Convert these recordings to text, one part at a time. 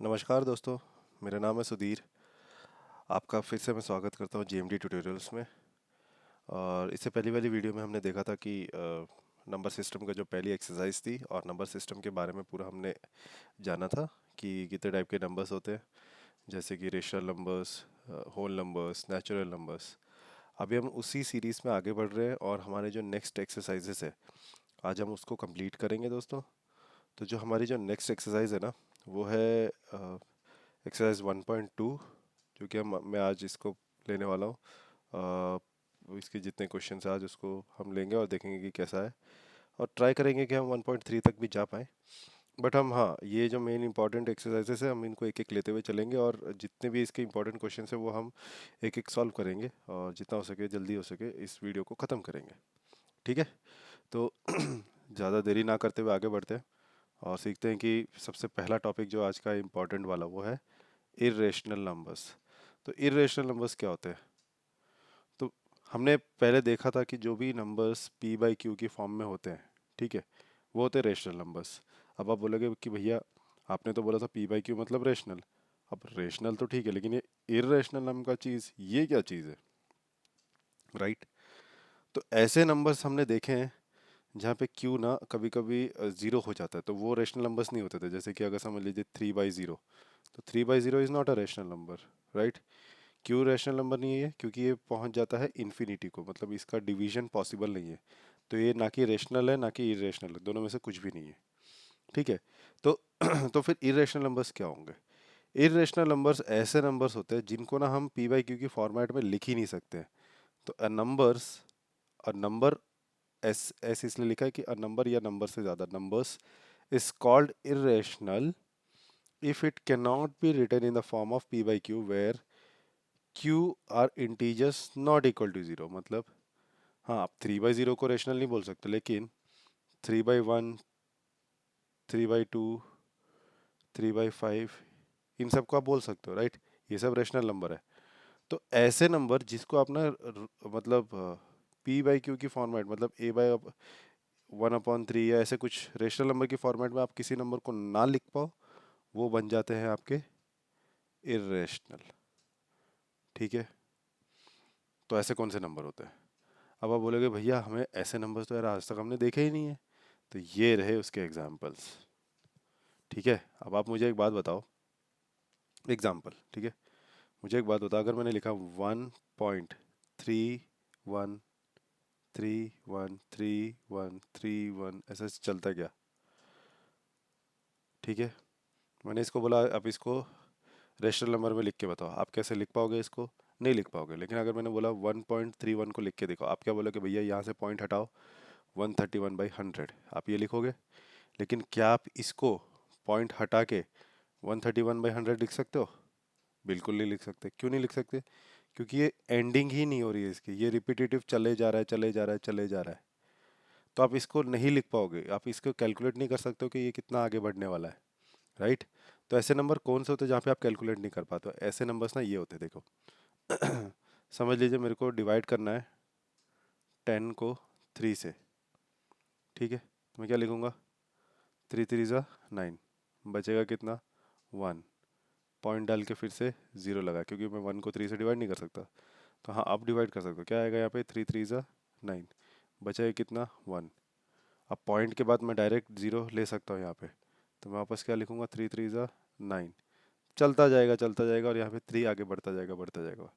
नमस्कार दोस्तों। मेरा नाम है सुधीर। आपका फिर से मैं स्वागत करता हूँ जीएमडी ट्यूटोरियल्स में। और इससे पहली वाली वीडियो में हमने देखा था कि नंबर सिस्टम का जो पहली एक्सरसाइज थी और नंबर सिस्टम के बारे में पूरा हमने जाना था कि कितने टाइप के नंबर्स होते हैं, जैसे कि rational numbers, whole numbers, natural numbers. अभी हम उसी सीरीज़ में आगे बढ़ रहे हैं और हमारे जो नेक्स्ट एक्सरसाइजेस है आज हम उसको कंप्लीट करेंगे दोस्तों। तो जो हमारी जो नेक्स्ट एक्सरसाइज है ना, वो है एक्सरसाइज 1.2, जो कि हम मैं आज इसको लेने वाला हूँ। इसके जितने क्वेश्चन है आज उसको हम लेंगे और देखेंगे कि कैसा है, और ट्राई करेंगे कि हम 1.3 तक भी जा पाएँ। बट हम, हाँ, ये जो मेन इंपॉर्टेंट एक्सरसाइजेस है हम इनको एक एक लेते हुए चलेंगे, और जितने भी इसके इंपॉर्टेंट क्वेश्चन है वो हम एक एक सॉल्व करेंगे, और जितना हो सके जल्दी हो सके इस वीडियो को ख़त्म करेंगे। ठीक है? तो ज़्यादा देरी ना करते हुए आगे बढ़ते हैं और सीखते हैं कि सबसे पहला टॉपिक जो आज का इम्पोर्टेंट वाला वो है इर्रेशनल नंबर्स। तो इर्रेशनल नंबर्स क्या होते हैं? तो हमने पहले देखा था कि जो भी नंबर्स पी बाई क्यू की फॉर्म में होते हैं, ठीक है, वो होते हैं रेशनल नंबर्स। अब आप बोलोगे कि भैया आपने तो बोला था पी बाई क्यू मतलब रेशनल। अब रेशनल तो ठीक है, लेकिन ये इर्रेशनल नाम का चीज़, ये क्या चीज़ है? राइट? तो ऐसे नंबर्स हमने देखे हैं जहाँ पे क्यू ना कभी कभी ज़ीरो हो जाता है, तो वो रेशनल नंबर्स नहीं होते थे। जैसे कि अगर समझ लीजिए 3/0, तो 3/0 is not a rational number. Right? क्यों रैशनल नंबर नहीं है ये? क्योंकि ये पहुंच जाता है इन्फिनिटी को, मतलब इसका डिवीजन पॉसिबल नहीं है। तो ये ना कि रेशनल है ना कि इरेशनल है, दोनों में से कुछ भी नहीं है। ठीक है? तो तो फिर इरेशनल नंबर्स क्या होंगे? इरेशनल नंबर्स ऐसे नंबर्स होते हैं जिनको ना हम पी बाई क्यू की फॉर्मेट में लिख ही नहीं सकते। तो अ नंबर एस एस इसलिए लिखा है कि अ नंबर या नंबर से ज़्यादा numbers is called irrational if it can not be written in the form of P by Q where Q are integers not equal to zero. मतलब, हाँ, आप 3/0 को रेशनल नहीं बोल सकते, लेकिन 3/1, 3/2, 3/5, इन सब को आप बोल सकते हो। राइट? ये सब रेशनल नंबर है। तो ऐसे नंबर जिसको आप ना मतलब पी बाई क्यू की फॉर्मेट, मतलब ए बाई 1/3 या ऐसे कुछ रेशनल नंबर की फॉर्मेट में आप किसी नंबर को ना लिख पाओ, वो बन जाते हैं आपके इर्रेशनल। ठीक है? तो ऐसे कौन से नंबर होते हैं? अब आप बोलोगे भैया हमें ऐसे नंबर्स तो यार आज तक हमने देखे ही नहीं है। तो ये रहे उसके एग्जाम्पल्स। ठीक है? अब आप मुझे एक बात बताओ, एग्जाम्पल, ठीक है, मुझे एक बात बताओ, अगर मैंने लिखा 1.31313131 ऐसा चलता गया, ठीक है, मैंने इसको बोला आप इसको रेशनल नंबर में लिख के बताओ, आप कैसे लिख पाओगे इसको? नहीं लिख पाओगे। लेकिन अगर मैंने बोला 1.31 को लिख के देखो, आप क्या बोलोगे? भैया यहाँ से पॉइंट हटाओ, 131/100, आप ये लिखोगे। लेकिन क्या आप इसको पॉइंट हटा के 131/100 लिख सकते हो? बिल्कुल नहीं लिख सकते। क्यों नहीं लिख सकते? क्योंकि ये एंडिंग ही नहीं हो रही है इसकी, ये रिपीटेटिव चले जा रहा है, चले जा रहा है, चले जा रहा है। तो आप इसको नहीं लिख पाओगे, आप इसको कैलकुलेट नहीं कर सकते हो कि ये कितना आगे बढ़ने वाला है। राइट? तो ऐसे नंबर कौन से होते हैं जहाँ पे आप कैलकुलेट नहीं कर पाते हो? ऐसे नंबर्स ना ये होते हैं, देखो। समझ लीजिए मेरे को डिवाइड करना है 10 को 3 से। ठीक है? तो मैं क्या लिखूँगा? 3 3 ज़ा 9, बचेगा कितना? 1। पॉइंट डाल के फिर से ज़ीरो लगा, क्योंकि मैं 1 को 3 से डिवाइड नहीं कर सकता। तो हाँ, आप डिवाइड कर सकते हो। क्या आएगा यहाँ पे? 3 3 ज़ा 9, बचा है कितना? 1। अब पॉइंट के बाद मैं डायरेक्ट ज़ीरो ले सकता हूँ यहाँ पे, तो मैं वापस क्या लिखूँगा? 3 3 ज़ा 9। चलता जाएगा, चलता जाएगा, और यहाँ पे 3 आगे बढ़ता जाएगा, बढ़ता जाएगा।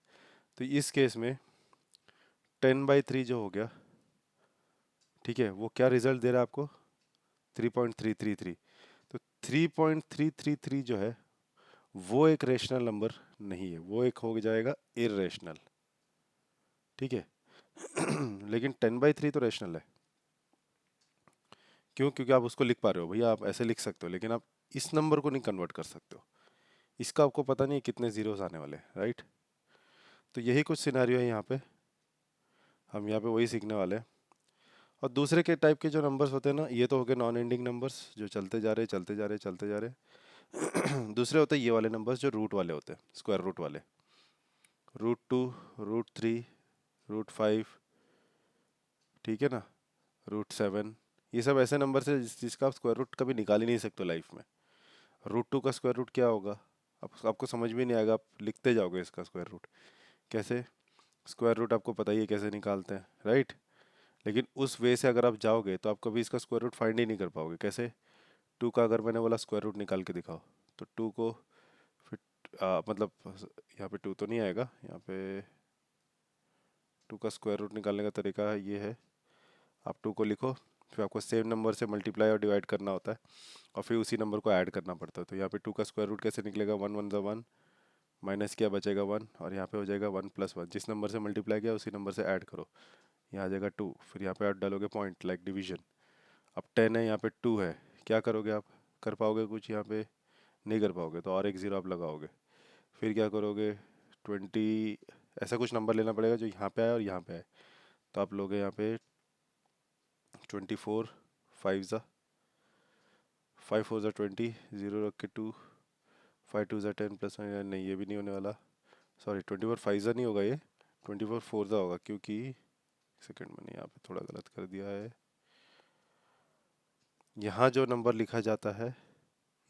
तो इस केस में 10/3 जो हो गया, ठीक है, वो क्या रिजल्ट दे रहा है आपको? 3.333। तो 3.333 जो है वो एक रेशनल नंबर नहीं है, वो एक हो जाएगा इरेशनल। ठीक है? लेकिन 10/3 तो रेशनल है। क्यों? क्योंकि आप उसको लिख पा रहे हो। भैया आप ऐसे लिख सकते हो, लेकिन आप इस नंबर को नहीं कन्वर्ट कर सकते हो। इसका आपको पता नहीं है कितने जीरोस आने वाले हैं। राइट? तो यही कुछ सिनारियो है यहाँ पे, हम यहाँ पे वही सीखने वाले हैं। और दूसरे के टाइप के जो नंबर्स होते हैं ना, ये तो हो गए नॉन एंडिंग नंबर्स जो चलते जा रहे, चलते जा रहे, चलते जा रहे। दूसरे होते हैं ये वाले नंबर्स जो रूट वाले होते हैं, स्क्वायर रूट वाले। √2, √3, √5, ठीक है ना, √7। ये सब ऐसे नंबर है जिसका आप स्क्वायर रूट कभी निकाल ही नहीं सकते लाइफ में। रूट टू का स्क्वायर रूट क्या होगा? आपको समझ में नहीं आएगा, आप लिखते जाओगे इसका स्क्वायर रूट। कैसे? स्क्वायर रूट आपको पता ही है कैसे निकालते हैं, राइट? लेकिन उस वे से अगर आप जाओगे तो आप कभी इसका स्क्वायर रूट फाइंड ही नहीं कर पाओगे। कैसे? टू का अगर मैंने बोला स्क्वायर रूट निकाल के दिखाओ, तो टू को फिर मतलब यहाँ पे टू तो नहीं आएगा, यहाँ पे टू का स्क्वायर रूट निकालने का तरीका ये है, आप टू को लिखो, फिर आपको सेम नंबर से मल्टीप्लाई और डिवाइड करना होता है, और फिर उसी नंबर को ऐड करना पड़ता है। तो यहाँ पे टू का स्क्वायर रूट कैसे निकलेगा? वन वन ज़ा वन, माइनस किया बचेगा वन, और यहाँ पे हो जाएगा वन प्लस वन, जिस नंबर से मल्टीप्लाई किया उसी नंबर से ऐड करो, यहाँ आ जाएगा टू, फिर यहाँ पे आप डालोगे पॉइंट लाइक डिवीजन। अब टेन है, यहाँ पे टू है, क्या करोगे आप? कर पाओगे कुछ यहाँ पे? नहीं कर पाओगे, तो और एक ज़ीरो आप लगाओगे। फिर क्या करोगे? ट्वेंटी, ऐसा कुछ नंबर लेना पड़ेगा जो यहाँ पे आए और यहाँ पे आए, तो आप लोगे यहाँ पे ट्वेंटी फोर, फाइव ज़ा फाइव फोर ज़ा ट्वेंटी, ज़ीरो रख के टू, फाइव टू ज़ा टेन प्लस वन, नहीं ये भी नहीं होने वाला, सॉरी ट्वेंटी फोर फाइव ज़ा नहीं होगा, ये ट्वेंटी फोर फोर ज़ा होगा, क्योंकि सेकंड मैंने यहाँ पे थोड़ा गलत कर दिया है। यहाँ जो नंबर लिखा जाता है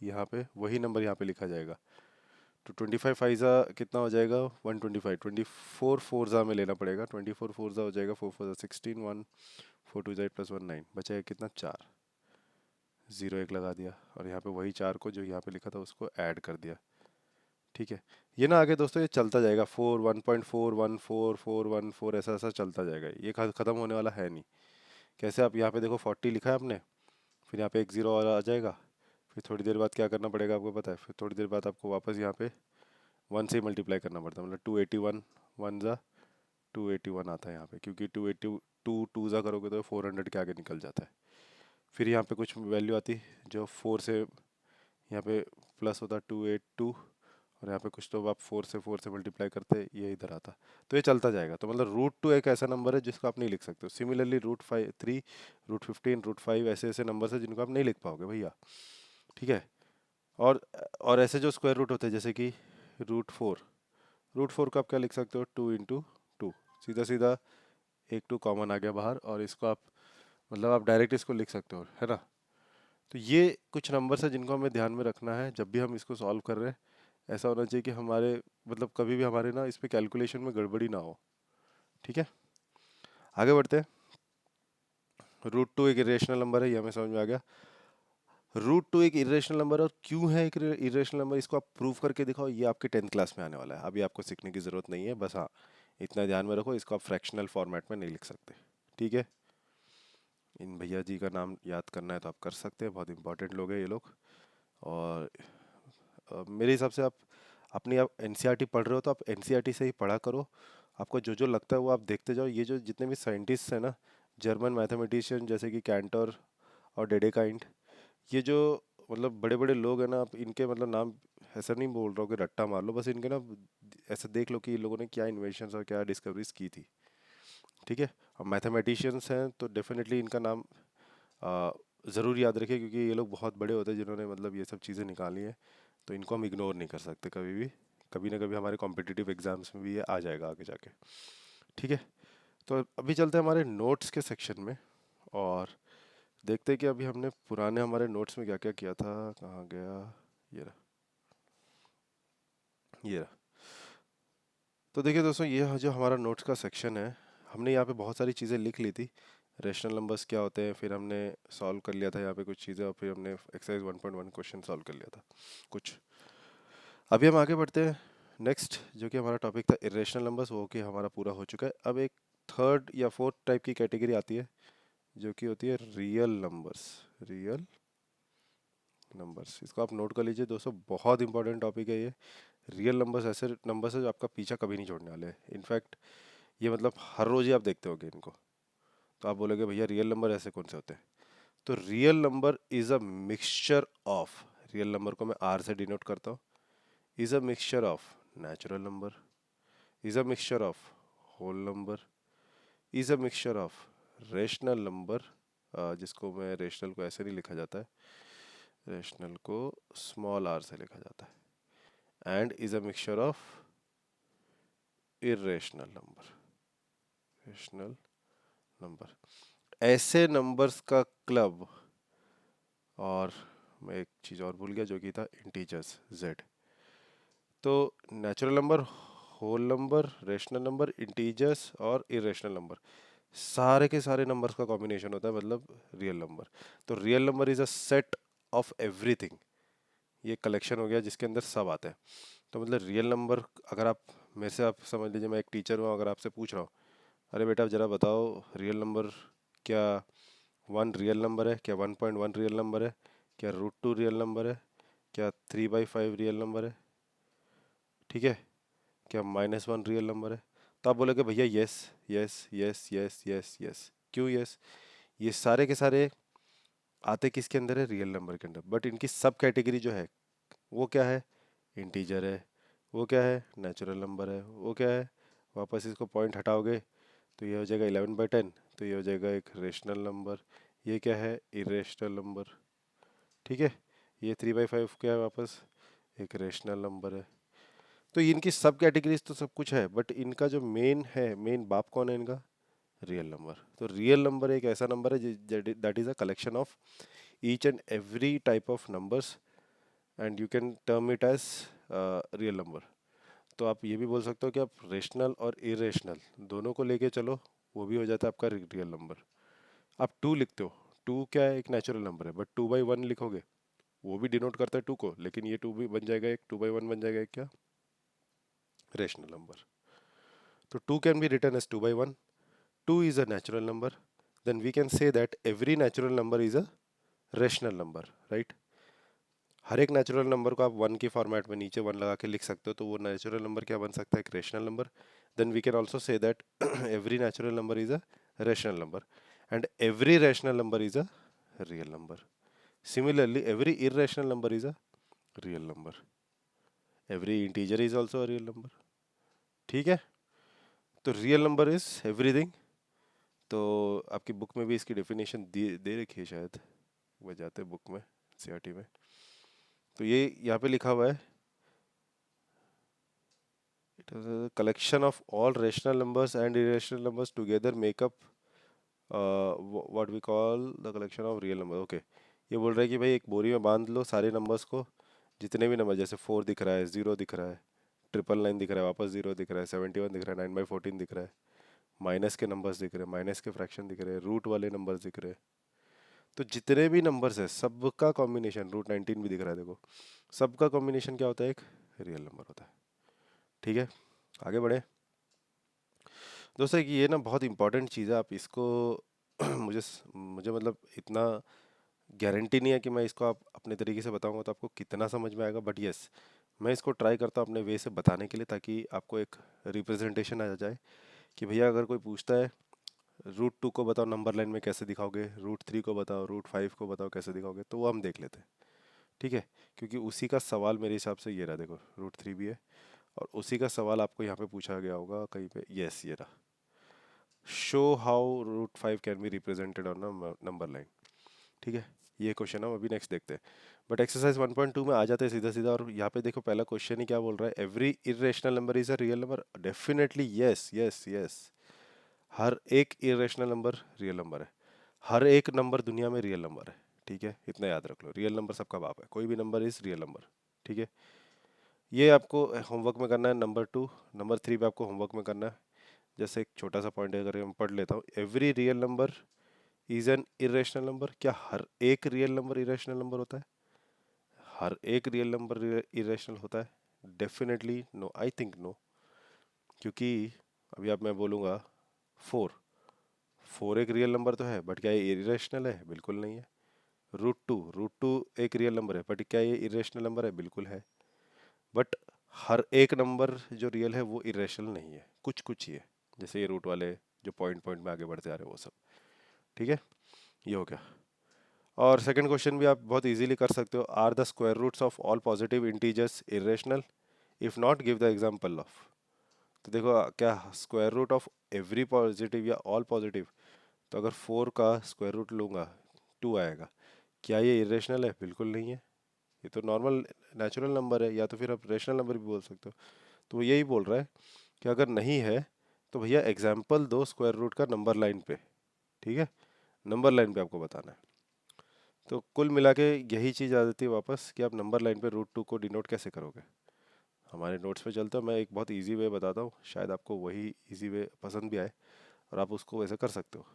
यहाँ पे, वही नंबर यहाँ पे लिखा जाएगा। तो ट्वेंटी फाइव फाइव कितना हो जाएगा? One twenty five, twenty four four में लेना पड़ेगा, ट्वेंटी फोर फोर हो जाएगा, four four sixteen, one four two जाए प्लस वन नाइन, बचेगा कितना? चार, ज़ीरो एक लगा दिया, और यहाँ पे वही चार को जो यहाँ पे लिखा था उसको ऐड कर दिया। ठीक है, ये ना आगे दोस्तों ये चलता जाएगा, four, one point four, one four, four one four, ऐसा ऐसा चलता जाएगा, ये ख़त्म होने वाला है नहीं। कैसे? आप यहाँ पे देखो 40 लिखा है आपने, फिर यहाँ पे एक ज़ीरो और आ जाएगा, फिर थोड़ी देर बाद क्या करना पड़ेगा आपको पता है? फिर थोड़ी देर बाद आपको वापस यहाँ पे वन से ही मल्टीप्लाई करना पड़ता है, मतलब टू एटी वन, वन ज़ा टू एटी वन आता है यहाँ पे, क्योंकि टू एटी टू टू ज़ा करोगे तो 400 के आगे निकल जाता है। फिर यहाँ पे कुछ वैल्यू आती जो फोर से यहाँ पे प्लस होता, टू एट टू, और यहाँ पे कुछ तो आप फोर से मल्टीप्लाई करते, ये इधर आता, तो ये चलता जाएगा। तो मतलब रूट टू एक ऐसा नंबर है जिसको आप नहीं लिख सकते हो। Similarly root five three, root fifteen, root five, ऐसे ऐसे नंबर है जिनको आप नहीं लिख पाओगे भैया। ठीक है, और और ऐसे जो स्क्वायर रूट होते हैं जैसे कि रूट फोर, रूट फोर को आप क्या लिख सकते हो? टू इंटू टू, सीधा सीधा एक टू कॉमन आ गया बाहर, और इसको आप मतलब आप डायरेक्ट इसको लिख सकते हो, है ना? तो ये कुछ नंबर्स है जिनको हमें ध्यान में रखना है जब भी हम इसको सॉल्व कर रहे हैं। ऐसा होना चाहिए कि हमारे मतलब कभी भी हमारे ना इस पे कैलकुलेशन में गड़बड़ी ना हो। ठीक है, आगे बढ़ते हैं। रूट टू एक इरेशनल नंबर है, ये हमें समझ में आ गया। रूट टू एक इरेशनल नंबर, और क्यों है एक इरेशनल नंबर इसको आप प्रूव करके दिखाओ, ये आपके 10th क्लास में आने वाला है, अभी आपको सीखने की ज़रूरत नहीं है। बस हाँ, इतना ध्यान में रखो, इसको आप फ्रैक्शनल फॉर्मेट में नहीं लिख सकते। ठीक है, इन भैया जी का नाम याद करना है तो आप कर सकते हैं, बहुत इंपॉर्टेंट लोग हैं ये लोग। और मेरे हिसाब से आप अपनी आप एनसीईआरटी पढ़ रहे हो तो आप एनसीईआरटी से ही पढ़ा करो। आपको जो जो लगता है वो आप देखते जाओ। ये जो जितने भी साइंटिस्ट हैं ना, जर्मन मैथमेटिशियन जैसे कि कैंटर और डेडेकाइंड, ये जो मतलब बड़े बड़े लोग हैं ना, आप इनके मतलब नाम ऐसा नहीं बोल रहा हूँ कि रट्टा मार लो, बस इनके ना ऐसा देख लो कि इन लोगों ने क्या इन्वेंशंस और क्या डिस्कवरीज की थी। ठीक है, अब मैथमेटिशियंस हैं तो डेफिनेटली इनका नाम ज़रूर याद रखिए, क्योंकि ये लोग बहुत बड़े होते हैं जिन्होंने मतलब ये सब चीज़ें निकाली हैं, तो इनको हम इग्नोर नहीं कर सकते कभी भी। कभी ना कभी हमारे कॉम्पिटिटिव एग्जाम्स में भी ये आ जाएगा आगे जाके। ठीक है, तो अभी चलते हैं हमारे नोट्स के सेक्शन में, और देखते हैं कि अभी हमने पुराने हमारे नोट्स में क्या क्या किया था। कहाँ गया? ये रहा, ये रहा। तो देखिए दोस्तों, ये जो हमारा नोट्स का सेक्शन है, हमने यहाँ पे बहुत सारी चीज़ें लिख ली थी। रेशनल नंबर्स क्या होते हैं, फिर हमने सॉल्व कर लिया था यहाँ पे कुछ चीज़ें, और फिर हमने एक्सरसाइज 1.1 क्वेश्चन सॉल्व कर लिया था कुछ। अभी हम आगे बढ़ते हैं नेक्स्ट, जो कि हमारा टॉपिक था इरेशनल नंबर्स, वो कि हमारा पूरा हो चुका है। अब एक थर्ड या फोर्थ टाइप की कैटेगरी आती है जो कि होती है रियल नंबर्स। रियल नंबर्स, इसको आप नोट कर लीजिए दोस्तों, बहुत इंपॉर्टेंट टॉपिक है ये। रियल नंबर्स ऐसे नंबर्स है जो आपका पीछा कभी नहीं छोड़ने वाले। इनफैक्ट ये मतलब हर रोज़ ही आप देखते होगे इनको, तो आप बोलोगे भैया रियल नंबर ऐसे कौन से होते हैं? तो real number is a mixture of, real number को मैं आर से डिनोट करता हूँ, is a mixture of natural number, is a mixture of whole number, is a mixture of rational number, जिसको मैं रेशनल को ऐसे नहीं लिखा जाता है, रेशनल को स्मॉल आर से लिखा जाता है, and is a mixture of irrational number, rational number. ऐसे नंबर्स का क्लब, और मैं एक चीज़ और भूल गया जो कि था इंटीजर्स z। तो natural number, whole number, rational number, integers और इरेशनल नंबर, सारे के सारे नंबर्स का कॉम्बिनेशन होता है मतलब रियल नंबर। तो real number is a set of everything, ये कलेक्शन हो गया जिसके अंदर सब आता है। तो मतलब रियल नंबर, अगर आप मेरे से, आप समझ लीजिए मैं एक टीचर हूँ, अगर आपसे पूछ रहा हूँ अरे बेटा आप ज़रा बताओ रियल नंबर क्या 1 रियल नंबर है, क्या 1.1 रियल नंबर है, क्या √2 रियल नंबर है, क्या 3/5 रियल नंबर है, ठीक है, क्या -1 रियल नंबर है, तो आप बोलोगे भैया yes yes yes yes yes yes. क्यों यस? ये सारे के सारे आते किसके अंदर है? रियल नंबर के अंदर। बट इनकी सब कैटेगरी जो है वो क्या है? इंटीजर है। वो क्या है? नेचुरल नंबर है। वो क्या है? वापस इसको पॉइंट हटाओगे तो ये हो जाएगा 11/10, तो ये हो जाएगा एक रेशनल नंबर। ये क्या है? Irrational number. ठीक है, ये 3/5 क्या है? वापस एक रेशनल नंबर है। तो इनकी सब कैटेगरीज तो सब कुछ है, बट इनका जो मेन है, मेन बाप कौन है इनका? Real number. तो रियल नंबर एक ऐसा नंबर है that is a collection of each and every type of numbers, and you can term it as real number. तो आप ये भी बोल सकते हो कि आप रेशनल और इरेशनल दोनों को लेके चलो, वो भी हो जाता है आपका रियल नंबर। आप 2 लिखते हो, 2 क्या है? एक नेचुरल नंबर है, बट 2/1 लिखोगे वो भी डिनोट करता है 2 को, लेकिन ये 2 भी बन जाएगा, एक 2/1 बन जाएगा एक क्या? Rational number. तो 2 can be written as 2/1, 2 is a natural number, then we can say that every natural number is a rational number, right? हर एक नेचुरल नंबर को आप 1 के फॉर्मेट में नीचे 1 लगा के लिख सकते हो, तो वो नेचुरल नंबर क्या बन सकता है? एक rational number. Then we can also say that every natural number is a rational number, and every rational number is a real number. Similarly every irrational number is a real number, every integer is also a real number. ठीक है, तो real number is everything. तो आपकी book में भी इसकी definition दे रखी है शायद, वो जाते हैं बुक में, सीआरटी में। तो ये यहाँ पे लिखा हुआ है, it is a collection of all rational numbers and irrational numbers together make up what we call the collection of real number. Okay, ये बोल रहा है कि भाई एक बोरी में बांध लो सारे नंबर्स को, जितने भी नंबर, जैसे 4 दिख रहा है, 0 दिख रहा है, 999 दिख रहा है, वापस 0 दिख रहा है, 71 दिख रहा है, 9/14 दिख रहा है, माइनस के नंबर्स दिख रहे हैं, माइनस के फ्रैक्शन दिख रहे हैं, रूट वाले नंबर्स दिख रहे हैं। तो जितने भी नंबर्स है सबका कॉम्बिनेशन, √19 भी दिख रहा है देखो, सबका कॉम्बिनेशन क्या होता है? एक रियल नंबर होता है। ठीक है, आगे बढ़े दोस्तों। कि ये ना बहुत इंपॉर्टेंट चीज़ है, आप इसको मुझे मुझे मतलब इतना गारंटी नहीं है कि मैं इसको आप अपने तरीके से बताऊंगा तो आपको कितना समझ में आएगा, बट यस मैं इसको ट्राई करता हूँ अपने वे से बताने के लिए, ताकि आपको एक रिप्रेजेंटेशन आ जाए कि भैया अगर कोई पूछता है √2 को बताओ नंबर लाइन में कैसे दिखाओगे, √3 को बताओ, √5 को बताओ कैसे दिखाओगे, तो वो हम देख लेते हैं। ठीक है, क्योंकि उसी का सवाल मेरे हिसाब से ये रहा, देखो √3 भी है, और उसी का सवाल आपको यहाँ पे पूछा गया होगा कहीं पे, यस ये रहा, show how √5 can be represented on number line. ठीक है, ये क्वेश्चन हम अभी नेक्स्ट देखते हैं। बट एक्सरसाइज 1.2 में आ जाते हैं सीधा सीधा, और यहाँ पे देखो पहला क्वेश्चन ही क्या बोल रहा है? Every irrational number is a real number. Definitely yes yes yes, हर एक इरेशनल नंबर रियल नंबर है, हर एक नंबर दुनिया में रियल नंबर है। ठीक है, इतना याद रख लो, रियल नंबर सबका बाप है, कोई भी नंबर इज रियल नंबर। ठीक है, ये आपको होमवर्क में करना है। नंबर 2, नंबर 3 पे आपको होमवर्क में करना है। जैसे एक छोटा सा पॉइंट अगर मैं पढ़ लेता हूँ, every real number is an irrational number. क्या हर एक रियल नंबर इरेशनल नंबर होता है? हर एक रियल नंबर इरेशनल होता है? Definitely no, I think no. क्योंकि अभी आप, मैं बोलूँगा 4, 4 एक रियल नंबर तो है, बट क्या ये इरेशनल है? बिल्कुल नहीं है। √2 एक रियल नंबर है, बट क्या ये इरेशनल नंबर है? बिल्कुल है। बट हर एक नंबर जो रियल है वो इरेशनल नहीं है, कुछ कुछ ही है, जैसे ये रूट वाले जो पॉइंट पॉइंट में आगे बढ़ते आ रहे हैं वो सब। ठीक है, ये हो गया। और सेकंड क्वेश्चन भी आप बहुत इजीली कर सकते हो, are the square roots of all positive integers irrational? If not give the example of. तो देखो क्या square root of every positive या ऑल पॉजिटिव, तो अगर 4 का स्क्वायर रूट लूँगा 2 आएगा। क्या ये इरेशनल है? बिल्कुल नहीं है, ये तो नॉर्मल नेचुरल नंबर है, या तो फिर आप रेशनल नंबर भी बोल सकते हो। तो वो यही बोल रहा है कि अगर नहीं है तो भैया एग्जाम्पल दो स्क्वायर रूट का नंबर लाइन पे। ठीक है, नंबर लाइन पे आपको बताना है। तो कुल मिला के यही चीज़ आ जाती है वापस कि आप नंबर लाइन पे रूट टू को डिनोट कैसे करोगे। हमारे नोट्स पे चलते हो, मैं एक बहुत इजी वे बताता हूँ, शायद आपको वही इजी वे पसंद भी आए और आप उसको वैसे कर सकते हो।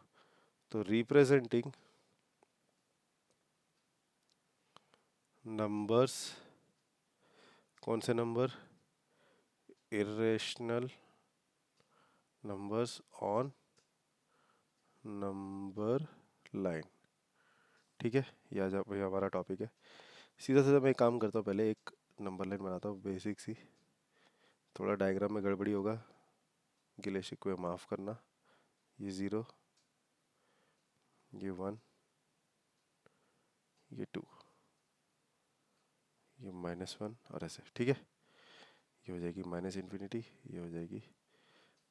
तो रिप्रेजेंटिंग नंबर्स, कौन से number, irrational numbers on number line. ठीक है, ये हमारा टॉपिक है। सीधा सीधा मैं एक काम करता हूँ, पहले एक नंबर लाइन बनाता हूँ बेसिक सी, थोड़ा डायग्राम में गड़बड़ी होगा, गिले शिकवे माफ़ करना। ये ज़ीरो, ये वन, ये टू, ये माइनस वन और ऐसे। ठीक है, ये हो जाएगी माइनस इन्फिनिटी, ये हो जाएगी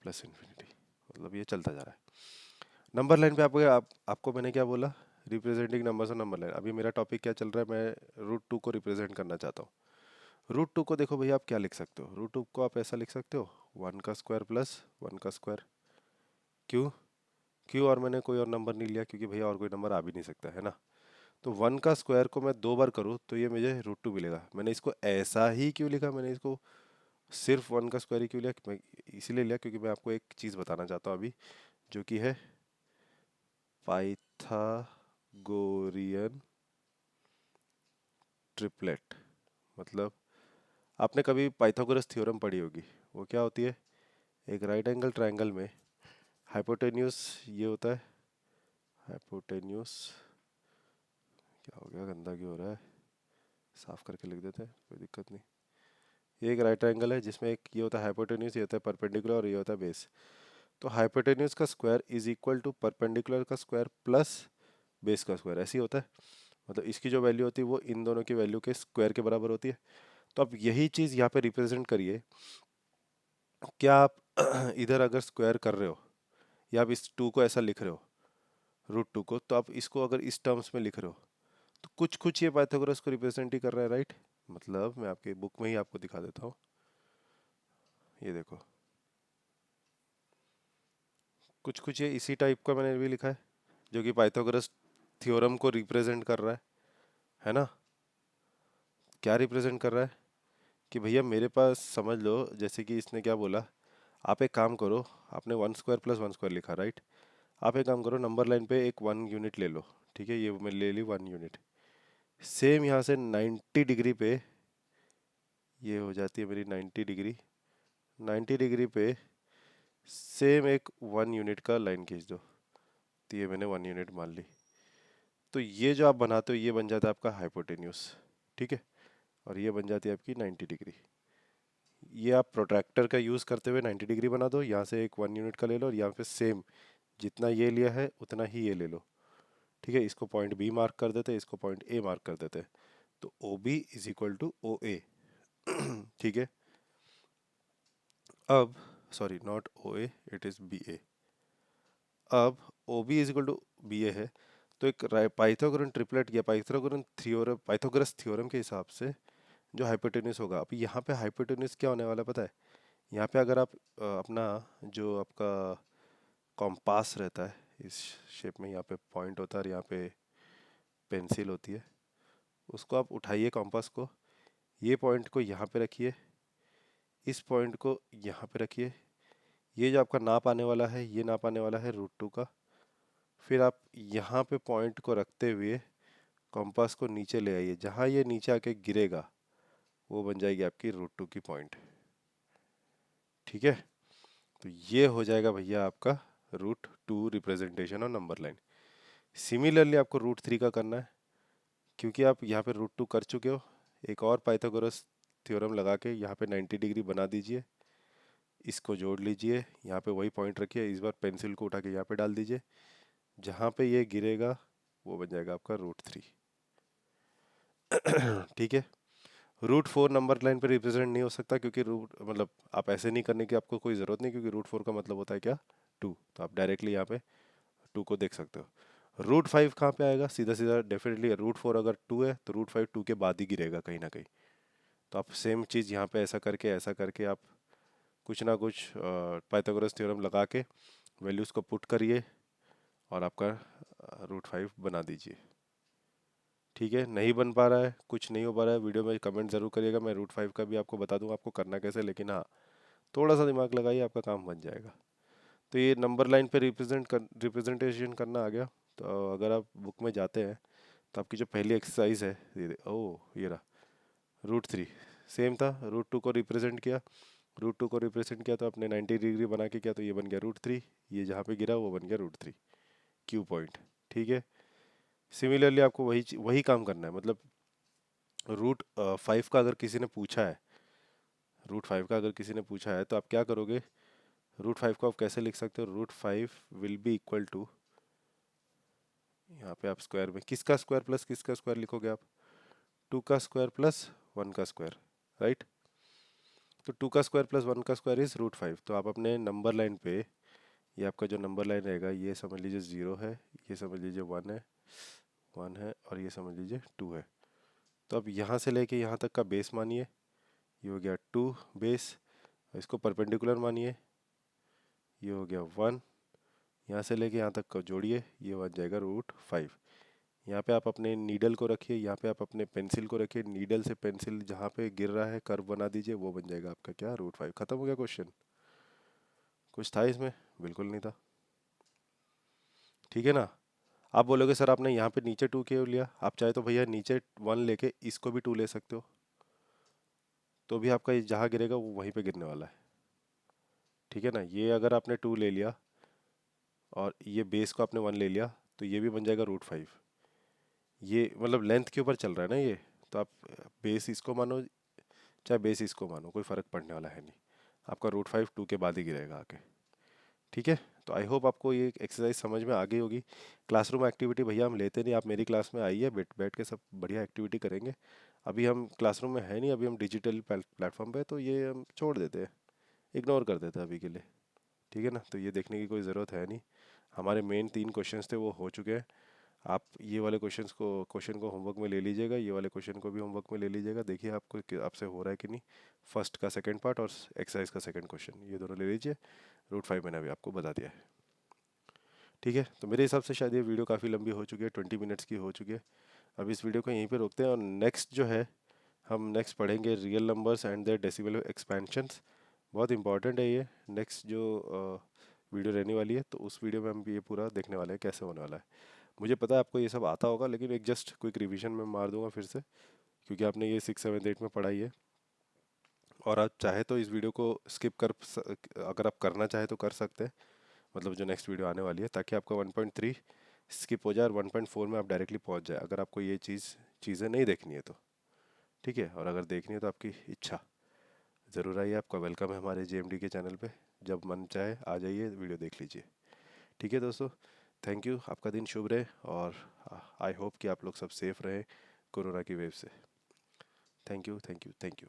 प्लस इन्फिनिटी, मतलब ये चलता जा रहा है। नंबर लाइन पे आपको मैंने क्या बोला, representing numbers on number line. अभी मेरा टॉपिक क्या चल रहा है, मैं रूट टू को रिप्रेजेंट करना चाहता हूँ। रूट टू को देखो भैया, आप क्या लिख सकते हो, रूट टू को आप ऐसा लिख सकते हो, वन का स्क्वायर प्लस वन का स्क्वायर। क्यों, क्यों और मैंने कोई और नंबर नहीं लिया, क्योंकि भैया और कोई नंबर आ भी नहीं सकता है ना। तो वन का स्क्वायर को मैं दो बार करूँ तो ये मुझे रूट टू मिलेगा। मैंने इसको ऐसा ही क्यों लिखा, मैंने इसको सिर्फ वन का स्क्वायर ही क्यों लिया, मैं इसीलिए लिया क्योंकि मैं आपको एक चीज़ बताना चाहता हूँ अभी, जो कि है पाइथागोरियन ट्रिपलेट। मतलब आपने कभी पाइथागोरस थ्योरम पढ़ी होगी, वो क्या होती है, एक राइट एंगल ट्रायंगल में हाइपोटेन्यूस ये होता है, हाइपोटेन्यूस, क्या हो गया, गंदा क्यों हो रहा है, साफ करके लिख देते हैं, कोई दिक्कत नहीं। ये एक राइट एंगल है जिसमें एक ये होता है हाइपोटेन्यूस, ये होता है परपेंडिकुलर और ये होता है बेस। तो हाइपोटेन्यूस का square is equal to perpendicular का स्क्वायर प्लस बेस का स्क्वायर, ऐसे ही होता है। मतलब इसकी जो वैल्यू होती है वो इन दोनों की वैल्यू के स्क्वायर के बराबर होती है। तो आप यही चीज़ यहाँ पे रिप्रेजेंट करिए। क्या आप इधर अगर स्क्वायर कर रहे हो या आप इस टू को ऐसा लिख रहे हो, रूट टू को, तो आप इसको अगर इस टर्म्स में लिख रहे हो तो कुछ कुछ ये पाइथागोरस को रिप्रेजेंट ही कर रहा है, राइट। मतलब मैं आपके बुक में ही आपको दिखा देता हूँ, ये देखो, कुछ कुछ ये इसी टाइप का मैंने भी लिखा है जो कि पाइथागोरस थ्योरम को रिप्रेजेंट कर रहा है ना। क्या रिप्रेजेंट कर रहा है कि भैया मेरे पास समझ लो, जैसे कि इसने क्या बोला, आप एक काम करो, आपने one square plus one square लिखा, राइट। आप एक काम करो, नंबर लाइन पे एक वन यूनिट ले लो, ठीक है, ये मैं ले ली वन यूनिट। सेम यहाँ से 90 डिग्री पे ये हो जाती है मेरी 90 डिग्री, 90 डिग्री पे सेम एक वन यूनिट का लाइन खींच दो, तो ये मैंने वन यूनिट मान ली। तो ये जो आप बनाते हो ये बन जाता है आपका हाइपोटेन्यूस, ठीक है, और ये बन जाती है आपकी 90 डिग्री। ये आप प्रोट्रैक्टर का यूज़ करते हुए 90 डिग्री बना दो, यहाँ से एक वन यूनिट का ले लो और यहाँ पे सेम जितना ये लिया है उतना ही ये ले लो, ठीक है। इसको पॉइंट बी मार्क कर देते हैं, इसको पॉइंट ए मार्क कर देते हैं, तो O B is equal to O A. ठीक है, अब sorry not O A, it is B A. अब O B is equal to B A है, तो एक पाइथागोरन ट्रिपलेट या पाइथागोरस थ्योरम के हिसाब से जो हाइपोटेन्यूस होगा, अब यहाँ पे हाइपोटेन्यूस क्या होने वाला है पता है। यहाँ पे अगर आप अपना जो आपका कॉम्पास रहता है इस शेप में, यहाँ पे पॉइंट होता है और यहाँ पे पेंसिल होती है, उसको आप उठाइए कॉम्पास को, ये पॉइंट को यहाँ पे रखिए, इस पॉइंट को यहाँ पे रखिए, ये जो आपका नाप आने वाला है ये नाप आने वाला है रूट टू का। फिर आप यहाँ पे पॉइंट को रखते हुए कॉम्पास को नीचे ले आइए, जहाँ ये नीचे आके गिरेगा वो बन जाएगी आपकी रूट टू की पॉइंट, ठीक है। तो ये हो जाएगा भैया आपका रूट टू रिप्रेजेंटेशन और नंबर लाइन। सिमिलरली आपको रूट थ्री का करना है, क्योंकि आप यहाँ पे रूट टू कर चुके हो, एक और पाइथागोरस थ्योरम लगा के यहाँ पे 90 डिग्री बना दीजिए, इसको जोड़ लीजिए, यहाँ पे वही पॉइंट रखिए, इस बार पेंसिल को उठा के यहाँ पे डाल दीजिए, जहाँ पे ये गिरेगा वो बन जाएगा आपका रूट थ्री। ठीक है, रूट फोर नंबर लाइन पे रिप्रेजेंट नहीं हो सकता, क्योंकि रूट मतलब आप ऐसे नहीं करने की आपको कोई ज़रूरत नहीं, क्योंकि रूट फोर का मतलब होता है क्या, टू, तो आप डायरेक्टली यहाँ पे टू को देख सकते हो। रूट फाइव कहाँ पे आएगा, सीधा सीधा डेफिनेटली रूट फोर अगर टू है तो रूट फाइव टू के बाद ही गिरेगा कहीं ना कहीं। तो आप सेम चीज़ यहाँ पे ऐसा करके आप कुछ ना कुछ पाइथागोरस थ्योरम लगा के वैल्यूज़ को पुट करिए और आपका रूट फाइव बना दीजिए। ठीक है, नहीं बन पा रहा है, कुछ नहीं हो पा रहा है, वीडियो में कमेंट ज़रूर करिएगा, मैं रूट 5 का भी आपको बता दूंगा आपको करना कैसे, लेकिन हाँ थोड़ा सा दिमाग लगाइए, आपका काम बन जाएगा। तो ये नंबर लाइन पे रिप्रेजेंटेशन करना आ गया। तो अगर आप बुक में जाते हैं तो आपकी जो पहली एक्सरसाइज है, ओह ये रहा, रूट 3। सेम था, रूट 2 को रिप्रेजेंट किया, रूट 2 को रिप्रेजेंट किया तो आपने 90 डिग्री बना के किया, तो ये बन गया रूट 3। ये जहाँ पे गिरा वो बन गया रूट 3, क्यू पॉइंट। ठीक है, सिमिलरली आपको वही काम करना है। मतलब रूट 5 का अगर किसी ने पूछा है, रूट 5 का अगर किसी ने पूछा है तो आप क्या करोगे, रूट 5 को आप कैसे लिख सकते हो, root 5 will be equal to, यहाँ पे आप स्क्वायर में किसका स्क्वायर प्लस किसका स्क्वायर लिखोगे आप, 2 का स्क्वायर प्लस 1 का स्क्वायर, राइट। तो 2 का स्क्वायर प्लस 1 का स्क्वायर इज रूट 5। तो आप अपने नंबर लाइन पे, ये आपका जो नंबर लाइन रहेगा, ये समझ लीजिए 0 है, ये समझ लीजिए 1 है और ये समझ लीजिए 2 है। तो अब यहाँ से लेके यहाँ तक का बेस मानिए, ये हो गया 2 बेस, इसको परपेंडिकुलर मानिए, ये हो गया 1, यहाँ से लेके यहाँ तक का जोड़िए, ये बन जाएगा रूट 5। यहाँ पे आप अपने नीडल को रखिए, यहाँ पे आप अपने पेंसिल को रखिए, नीडल से पेंसिल जहाँ पे गिर रहा है कर्व बना दीजिए, वो बन जाएगा आपका क्या, रूट 5। खत्म हो गया क्वेश्चन। कुछ था इसमें? बिल्कुल नहीं था। ठीक है ना। आप बोलोगे सर आपने यहाँ पे नीचे 2 क्यों लिया, आप चाहे तो भैया नीचे 1 लेके इसको भी 2 ले सकते हो, तो भी आपका ये जहाँ गिरेगा वो वहीं पे गिरने वाला है। ठीक है ना, ये अगर आपने 2 ले लिया और ये बेस को आपने 1 ले लिया, तो ये भी बन जाएगा रूट 5। ये मतलब लेंथ के ऊपर चल रहा है ना ये, तो आप बेस इसको मानो चाहे बेस इसको मानो, कोई फ़र्क पड़ने वाला है नहीं, आपका रूट 5 2 के बाद ही गिरेगा आके। ठीक है। तो आई होप आपको ये एक्सरसाइज समझ में आ गई होगी। क्लासरूम एक्टिविटी भैया हम लेते नहीं, आप मेरी क्लास में आइए, बैठ बैठ के सब बढ़िया एक्टिविटी करेंगे। अभी हम क्लासरूम में है नहीं, अभी हम डिजिटल प्लेटफॉर्म पे, तो ये हम छोड़ देते हैं, इग्नोर कर देते हैं अभी के लिए। ठीक है ना, तो ये देखने की कोई ज़रूरत है नहीं। हमारे मेन 3 क्वेश्चंस थे वो हो चुके हैं। आप ये वाले क्वेश्चन को होमवर्क में ले लीजिएगा, ये वाले क्वेश्चन को भी होमवर्क में ले लीजिएगा, देखिए आपको आपसे हो रहा है कि नहीं। फर्स्ट का सेकंड पार्ट और एक्सरसाइज का सेकंड क्वेश्चन, ये दोनों ले लीजिए। रूट 5 मैंने अभी आपको बता दिया है। ठीक है, तो मेरे हिसाब से शायद ये वीडियो काफ़ी लंबी हो चुकी है, 20 मिनट्स की हो चुकी है। अब इस वीडियो को यहीं पे रोकते हैं और नेक्स्ट जो है, हम नेक्स्ट पढ़ेंगे real numbers and their decimal expansions. बहुत इंपॉर्टेंट है ये नेक्स्ट जो वीडियो रहने वाली है, तो उस वीडियो में हम ये पूरा देखने वाले हैं कैसे होने वाला है। मुझे पता है आपको ये सब आता होगा, लेकिन एक जस्ट क्विक रिवीजन में मार दूंगा फिर से, क्योंकि आपने ये 6 7 8 में पढ़ाई है। और आप चाहे तो इस वीडियो को स्किप अगर आप करना चाहे तो कर सकते हैं, मतलब जो नेक्स्ट वीडियो आने वाली है, ताकि आपका 1.3 स्किप हो जाए और 1.4 में आप डायरेक्टली पहुंच जाए, अगर आपको ये चीज़ें नहीं देखनी है तो। ठीक है, और अगर देखनी है तो आपकी इच्छा, ज़रूर आइए, आपका वेलकम है हमारे JMD के चैनल पे। जब मन चाहे आ जाइए, वीडियो देख लीजिए। ठीक है दोस्तों, थैंक यू, आपका दिन शुभ रहे, और आई होप कि आप लोग सब सेफ रहें कोरोना की वेव से। Thank you, thank you, thank you.